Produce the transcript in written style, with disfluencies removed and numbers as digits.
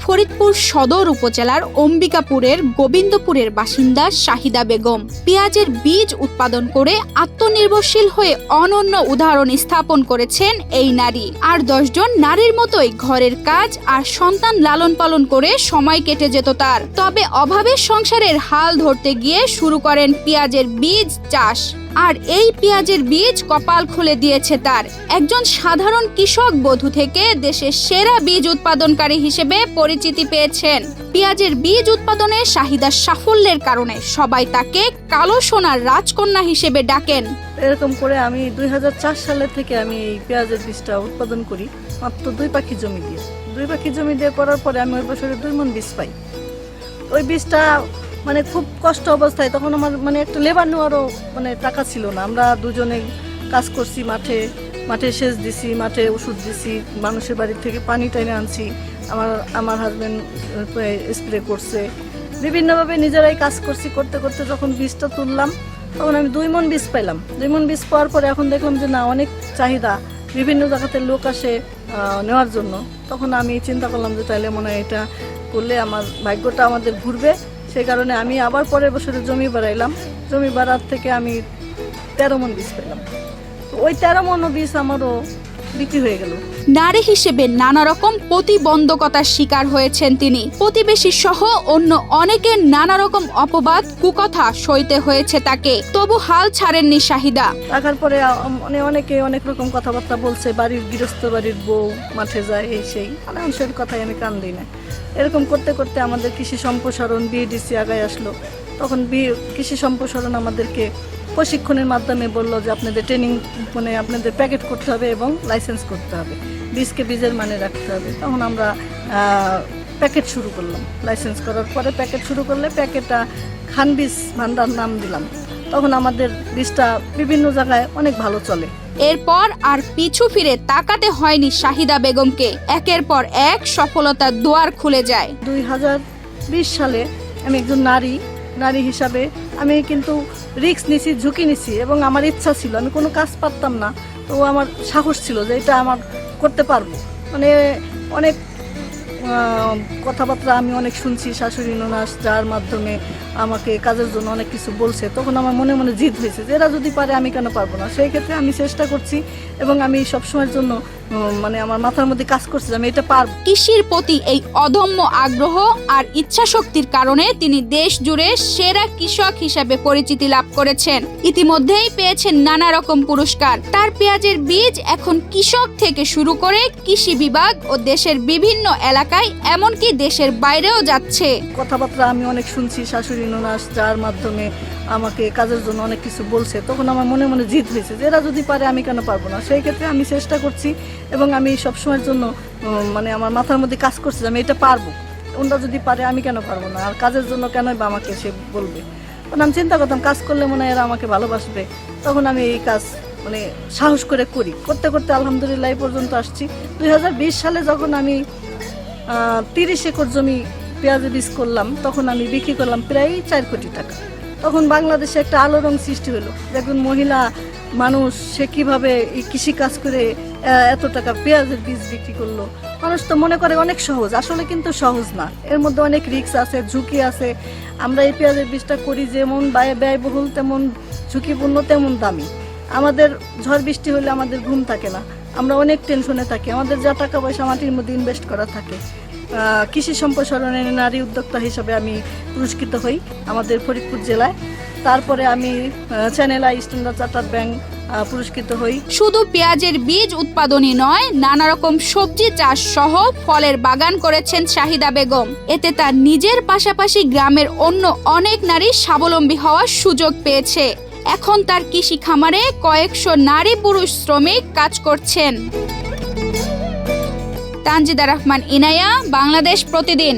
ফরিদপুর সদর উপজেলার অম্বিকাপুরের গোবিন্দপুরের বাসিন্দা শাহিদা বেগম। পেঁয়াজের বীজ উৎপাদন করে আত্মনির্ভরশীল হয়ে অনন্য উদাহরণ স্থাপন করেছেন এই নারী। আর 10 জন নারীর মতোই ঘরের কাজ আর সন্তান লালন পালন করে সময় কেটে যেত তার। তবে অভাবের সংসারের হাল ধরতে গিয়ে শুরু করেন পেঁয়াজের বীজ চাষ। আর এই পেঁয়াজের বীজ কপাল খুলে দিয়েছে তার। একজন সাধারণ কৃষক বধূ থেকে দেশের সেরা বীজ উৎপাদনকারী হিসেবে পরিচিতি পেয়েছেন। পেঁয়াজের বীজ উৎপাদনে শাহিদার সাফল্যের কারণে সবাই তাকে কালো সোনার রাজকন্যা হিসেবে ডাকেন। এরকম করে আমি 2004 সালে থেকে আমি এই পেঁয়াজের বীজটা উৎপাদন করি, মাত্র 2 পাখি জমি দিয়ে। 2 পাখি জমি দিয়ে করার পরে আমি ওই বছরে 2 মণ বীজ পাই। ওই বীজটা মানে খুব কষ্ট অবস্থায়, তখন আমার মানে একটা লেবার নেওয়ারও মানে টাকা ছিল না। আমরা দুজনে কাজ করছি, মাঠে সেচ দিছি, মাঠে ওষুধ দিছি, মানুষের বাড়ি থেকে পানি টাইনে আনছি, আমার হাজবেন্ড স্প্রে করছে, বিভিন্নভাবে নিজেরাই কাজ করছি। করতে করতে যখন বীজটা তুললাম তখন আমি 2 মণ বীজ পাইলাম। 2 মণ বীজ পাওয়ার পরে এখন দেখলাম যে না, অনেক চাহিদা, বিভিন্ন জায়গাতে লোক আসে নেওয়ার জন্য। তখন আমি চিন্তা করলাম যে তাহলে মনে হয় এটা করলে আমার ভাগ্যটা আমাদের ঘুরবে। সেই কারণে আমি আবার পরের বছরে জমি বাড়াইলাম। জমি বাড়ার থেকে আমি 13 মণ বীজ পেলাম। তো ওই 13 মণ বীজ আমারও বিক্রি হয়ে গেল। নারী হিসেবে নানা রকম প্রতিবন্ধকতার শিকার হয়েছেন তিনি। প্রতিবেশী সহ অন্য অনেকের নানা রকম অপবাদ কুকথা সইতে হয়েছে তাকে, তবু হাল ছাড়েননি শাহিদা। রাখার পরে অনেকে অনেক রকম কথাবার্তা বলছে, বাড়ির গৃহস্থ বাড়ির বউ মাঠে যায়, এই সেই মানুষের কথাই আমি কান দিই না। এরকম করতে করতে আমাদের কৃষি সম্প্রসারণ বিএডিসি আগায় আসলো। তখন কৃষি সম্প্রসারণ আমাদেরকে প্রশিক্ষণের মাধ্যমে বললো যে আপনাদের ট্রেনিং, মানে আপনাদের প্যাকেট করতে হবে এবং লাইসেন্স করতে হবে, বীজকে বীজের মানে রাখতে হবে। তখন আমরা প্যাকেট শুরু করলাম। লাইসেন্স করার পরে প্যাকেট শুরু করলে প্যাকেটটা খান বীজ ভান্ডার নাম দিলাম। তখন আমাদের বীজটা বিভিন্ন জায়গায় অনেক ভালো চলে। এরপর আর পিছু ফিরে তাকাতে হয়নি শাহিদা বেগমকে। একের পর এক সফলতার দুয়ার খুলে যায়। 2020 সালে আমি একজন নারী হিসাবে আমি কিন্তু রিস্ক নিছি, ঝুঁকি নিছি, এবং আমার ইচ্ছা ছিল। আমি কোনো কাজ পারতাম না, তো আমার সাহস ছিল যে এটা আমার করতে পারবো। মানে অনেক কথাবার্তা আমি অনেক শুনছি, শাশুড়ি ননাস, যার মাধ্যমে আমাকে কাজের জন্য অনেক কিছু বলছে। তখন আমার মনে মনে জিদ হয়েছে যে এরা যদি পারে আমি কেন পারবো না। সেই ক্ষেত্রে আমি চেষ্টা করছি এবং আমি সবসময়ের জন্য মানে আমার মাথার মধ্যে কাজ করছি আমি এটা পারবো। কৃষির প্রতি এই অদম্য আগ্রহ আর ইচ্ছা শক্তির কারণে তিনি দেশ জুড়ে সেরা কৃষক হিসেবে পরিচিতি লাভ করেছেন। ইতিমধ্যেই পেয়েছেন নানা রকম পুরস্কার। তার পেঁয়াজের বীজ এখন কৃষক থেকে শুরু করে কৃষি বিভাগ ও দেশের বিভিন্ন এলাকায়, এমনকি দেশের বাইরেও যাচ্ছে। কথাবার্তা আমি অনেক শুনছি, শাশুড়ি ননাস, যার মাধ্যমে আমাকে কাজের জন্য অনেক কিছু বলছে। তখন আমার মনে মনে জিদ হয়েছে যে এরা যদি পারে আমি কেন পারবো না। সেই ক্ষেত্রে আমি চেষ্টা করছি এবং আমি সবসময়ের জন্য মানে আমার মাথার মধ্যে কাজ করছি আমি এটা পারবো। ওরা যদি পারে আমি কেন পারবো না, আর কাজের জন্য কেনই বা আমাকে সে বলবে। তখন আমি চিন্তা করতাম কাজ করলে মনে হয় এরা আমাকে ভালোবাসবে। তখন আমি এই কাজ মানে সাহস করে করি। করতে করতে আলহামদুলিল্লাহ এই পর্যন্ত আসছি। 2020 সালে যখন আমি 30 একর জমি পেঁয়াজের বীজ করলাম, তখন আমি বিক্রি করলাম প্রায় 4 কোটি টাকা। তখন বাংলাদেশে একটা আলোড়ন সৃষ্টি হলো। দেখুন মহিলা মানুষ সে কিভাবে এই কৃষি কাজ করে এত টাকা পেঁয়াজের বীজ বিক্রি করলো। মানুষ তো মনে করে অনেক সহজ, আসলে কিন্তু সহজ না। এর মধ্যে অনেক রিস্ক আছে, ঝুঁকি আছে। আমরা এই পেঁয়াজের বীজটা করি যেমন ব্যয়বহুল, তেমন ঝুঁকিপূর্ণ, তেমন দামি। আমাদের ঝড় বৃষ্টি হলে আমাদের ঘুম থাকে না, আমরা অনেক টেনশনে থাকি। আমাদের যা টাকা পয়সা মাটির মধ্যে ইনভেস্ট করা থাকে। কৃষি সম্প্রসারণের নারী উদ্যোক্তা হিসাবে আমি পুরস্কৃত হই আমাদের ফরিদপুর জেলায়। তারপরে আমি channel I standard chartered bank পুরস্কৃত হই। শুধু পেঁয়াজের বীজ উৎপাদনই নয়, নানা রকম সবজি চাষ সহ ফলের বাগান করেছেন শাহিদা বেগম। এতে তার নিজের পাশাপাশি গ্রামের অন্য অনেক নারী স্বাবলম্বী হওয়ার সুযোগ পেয়েছে। এখন তার কৃষি খামারে কয়েকশো নারী পুরুষ শ্রমিক কাজ করছেন। তানজিদা রহমান ইনায়া, বাংলাদেশ প্রতিদিন।